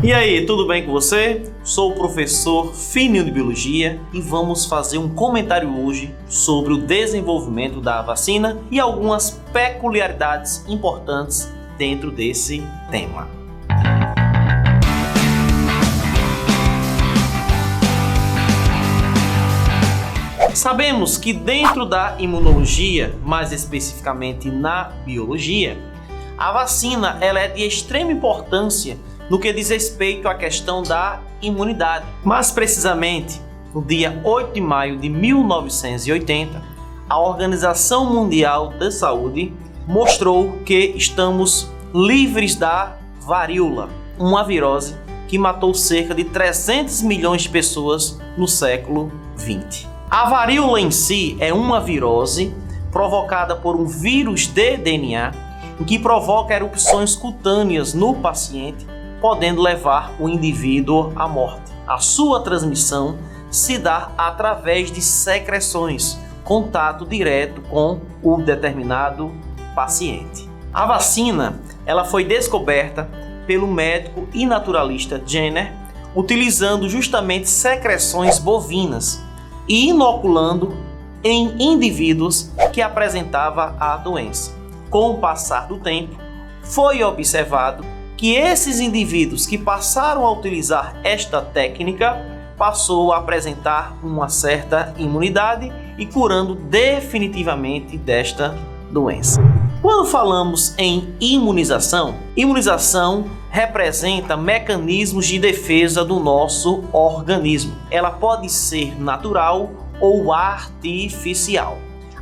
E aí, tudo bem com você? Sou o professor fininho de Biologia e vamos fazer um comentário hoje sobre o desenvolvimento da vacina e algumas peculiaridades importantes dentro desse tema. Sabemos que dentro da imunologia, mais especificamente na biologia, a vacina ela é de extrema importância no que diz respeito à questão da imunidade. Mais precisamente, no dia 8 de maio de 1980, a Organização Mundial da Saúde mostrou que estamos livres da varíola, uma virose que matou cerca de 300 milhões de pessoas no século XX. A varíola em si é uma virose provocada por um vírus de DNA que provoca erupções cutâneas no paciente, podendo levar o indivíduo à morte. A sua transmissão se dá através de secreções, contato direto com o determinado paciente. A vacina ela foi descoberta pelo médico e naturalista Jenner, utilizando justamente secreções bovinas e inoculando em indivíduos que apresentavam a doença. Com o passar do tempo, foi observado que esses indivíduos que passaram a utilizar esta técnica passou a apresentar uma certa imunidade e curando definitivamente desta doença. Quando falamos em imunização, imunização representa mecanismos de defesa do nosso organismo. Ela pode ser natural ou artificial.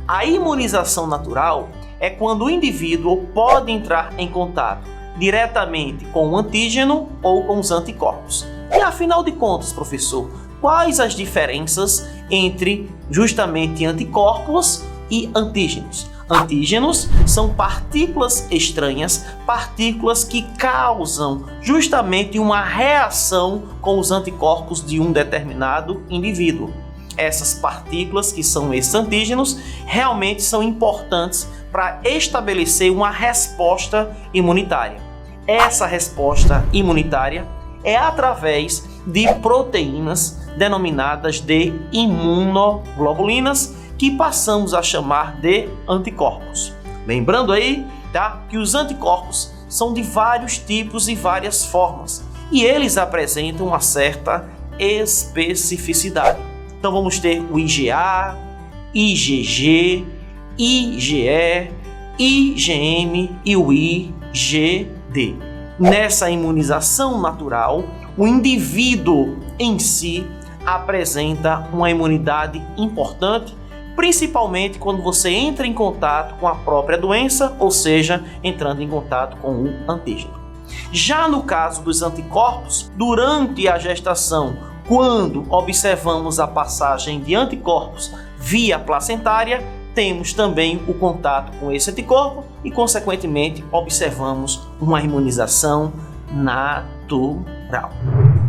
A imunização natural é quando o indivíduo pode entrar em contato diretamente com o antígeno ou com os anticorpos. E afinal de contas, professor, quais as diferenças entre justamente anticorpos e antígenos? Antígenos são partículas estranhas, partículas que causam justamente uma reação com os anticorpos de um determinado indivíduo. Essas partículas, que são esses antígenos, realmente são importantes para estabelecer uma resposta imunitária. Essa resposta imunitária é através de proteínas denominadas de imunoglobulinas, que passamos a chamar de anticorpos. Lembrando aí, tá, que os anticorpos são de vários tipos e várias formas, e eles apresentam uma certa especificidade. Então vamos ter o IgA, IgG, IgE, IgM e o IgD. Nessa imunização natural, o indivíduo em si apresenta uma imunidade importante, principalmente quando você entra em contato com a própria doença, ou seja, entrando em contato com o antígeno. Já no caso dos anticorpos, durante a gestação, quando observamos a passagem de anticorpos via placentária, temos também o contato com esse anticorpo e, consequentemente, observamos uma imunização natural.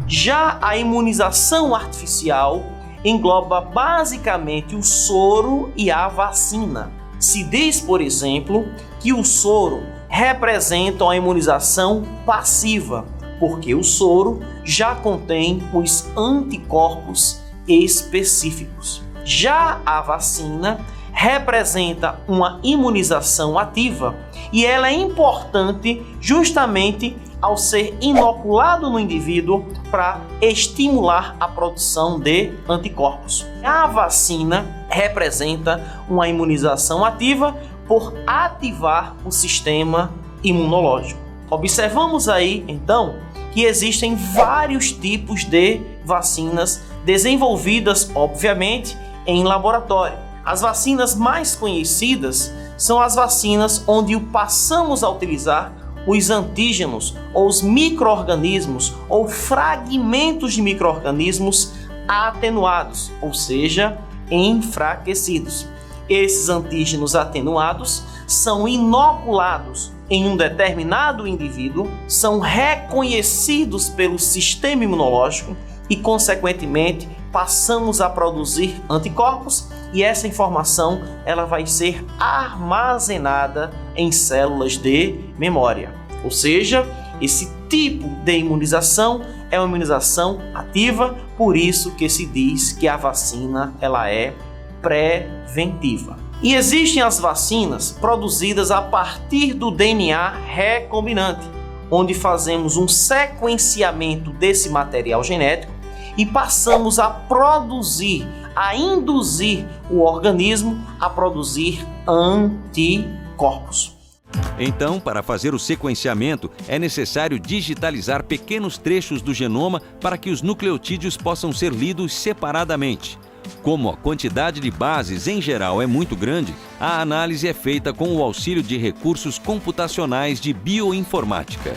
Já a imunização artificial engloba basicamente o soro e a vacina. Se diz, por exemplo, que o soro representa uma imunização passiva, porque o soro já contém os anticorpos específicos. Já a vacina representa uma imunização ativa e ela é importante justamente ao ser inoculado no indivíduo para estimular a produção de anticorpos. A vacina representa uma imunização ativa por ativar o sistema imunológico. Observamos aí, então, que existem vários tipos de vacinas desenvolvidas, obviamente, em laboratório. As vacinas mais conhecidas são as vacinas onde passamos a utilizar os antígenos ou os micro-organismos ou fragmentos de micro-organismos atenuados, ou seja, enfraquecidos. Esses antígenos atenuados são inoculados em um determinado indivíduo, são reconhecidos pelo sistema imunológico e, consequentemente, passamos a produzir anticorpos e essa informação ela vai ser armazenada em células de memória. Ou seja, Esse tipo de imunização é uma imunização ativa, por isso que se diz que a vacina ela é preventiva. E existem as vacinas produzidas a partir do DNA recombinante, onde fazemos um sequenciamento desse material genético e passamos a produzir, a induzir o organismo a produzir anticorpos. Então, para fazer o sequenciamento, é necessário digitalizar pequenos trechos do genoma para que os nucleotídeos possam ser lidos separadamente. Como a quantidade de bases em geral é muito grande, a análise é feita com o auxílio de recursos computacionais de bioinformática.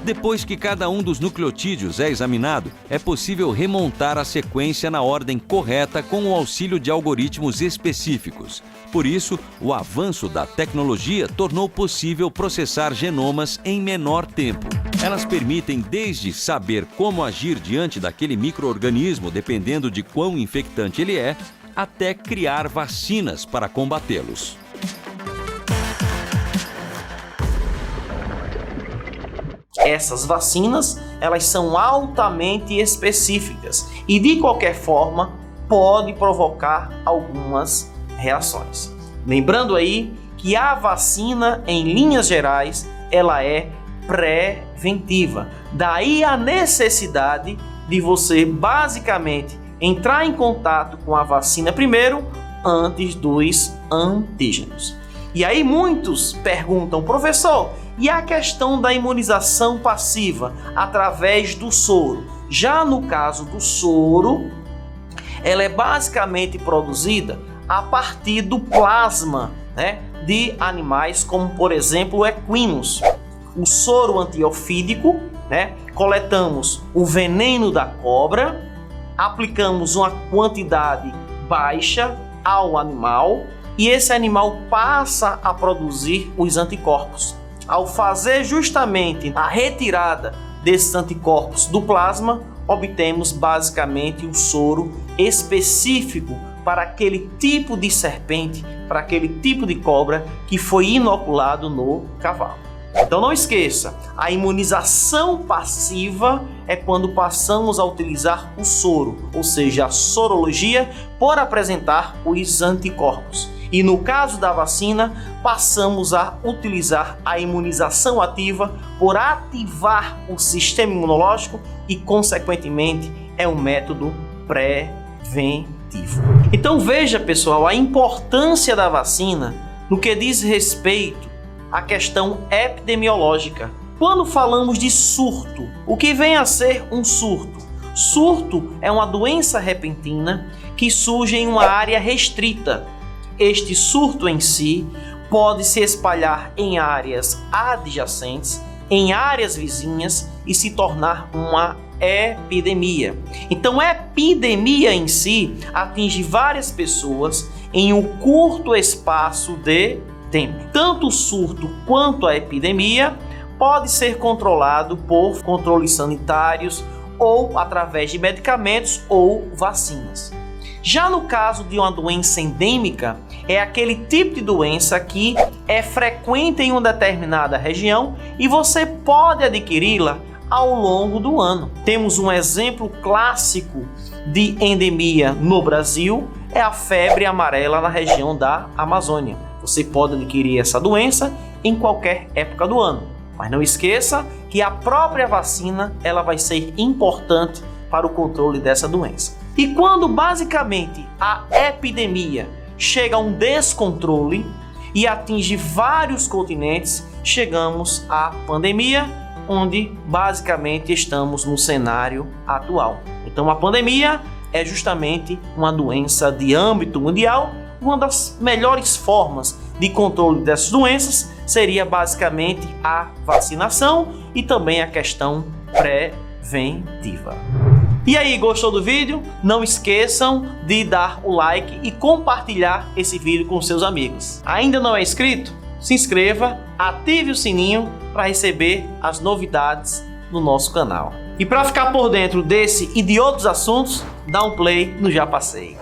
Depois que cada um dos nucleotídeos é examinado, é possível remontar a sequência na ordem correta com o auxílio de algoritmos específicos. Por isso, o avanço da tecnologia tornou possível processar genomas em menor tempo. Elas permitem desde saber como agir diante daquele micro-organismo, dependendo de quão infectante ele é, até criar vacinas para combatê-los. Essas vacinas, elas são altamente específicas e, de qualquer forma, pode provocar algumas reações. Lembrando aí que a vacina, em linhas gerais, ela é preventiva. Daí a necessidade de você, basicamente, entrar em contato com a vacina primeiro, antes dos antígenos. E aí muitos perguntam, professor, e a questão da imunização passiva através do soro? Já no caso do soro, ela é basicamente produzida a partir do plasma, de animais como, por exemplo, equinos. O soro antiofídico, coletamos o veneno da cobra, aplicamos uma quantidade baixa ao animal e esse animal passa a produzir os anticorpos. Ao fazer justamente a retirada desses anticorpos do plasma, obtemos basicamente um soro específico para aquele tipo de serpente, para aquele tipo de cobra que foi inoculado no cavalo. Então não esqueça, a imunização passiva é quando passamos a utilizar o soro, ou seja, a sorologia, por apresentar os anticorpos. E no caso da vacina, passamos a utilizar a imunização ativa por ativar o sistema imunológico e, consequentemente, é um método preventivo. Então veja, pessoal, a importância da vacina no que diz respeito à questão epidemiológica. Quando falamos de surto, o que vem a ser um surto? Surto é uma doença repentina que surge em uma área restrita. Este surto em si pode se espalhar em áreas adjacentes, em áreas vizinhas e se tornar uma epidemia. Então, a epidemia em si atinge várias pessoas em um curto espaço de tempo. Tanto o surto quanto a epidemia pode ser controlado por controles sanitários ou através de medicamentos ou vacinas. Já no caso de uma doença endêmica, é aquele tipo de doença que é frequente em uma determinada região e você pode adquiri-la ao longo do ano. Temos um exemplo clássico de endemia no Brasil, é a febre amarela na região da Amazônia. Você pode adquirir essa doença em qualquer época do ano, mas não esqueça que a própria vacina ela vai ser importante para o controle dessa doença. E quando basicamente a epidemia chega a um descontrole e atinge vários continentes, chegamos à pandemia, onde basicamente estamos no cenário atual. Então a pandemia é justamente uma doença de âmbito mundial. Uma das melhores formas de controle dessas doenças seria basicamente a vacinação e também a questão preventiva. E aí, gostou do vídeo? Não esqueçam de dar o like e compartilhar esse vídeo com seus amigos. Ainda não é inscrito? Se inscreva, ative o sininho para receber as novidades no nosso canal. E para ficar por dentro desse e de outros assuntos, dá um play no Já Passei.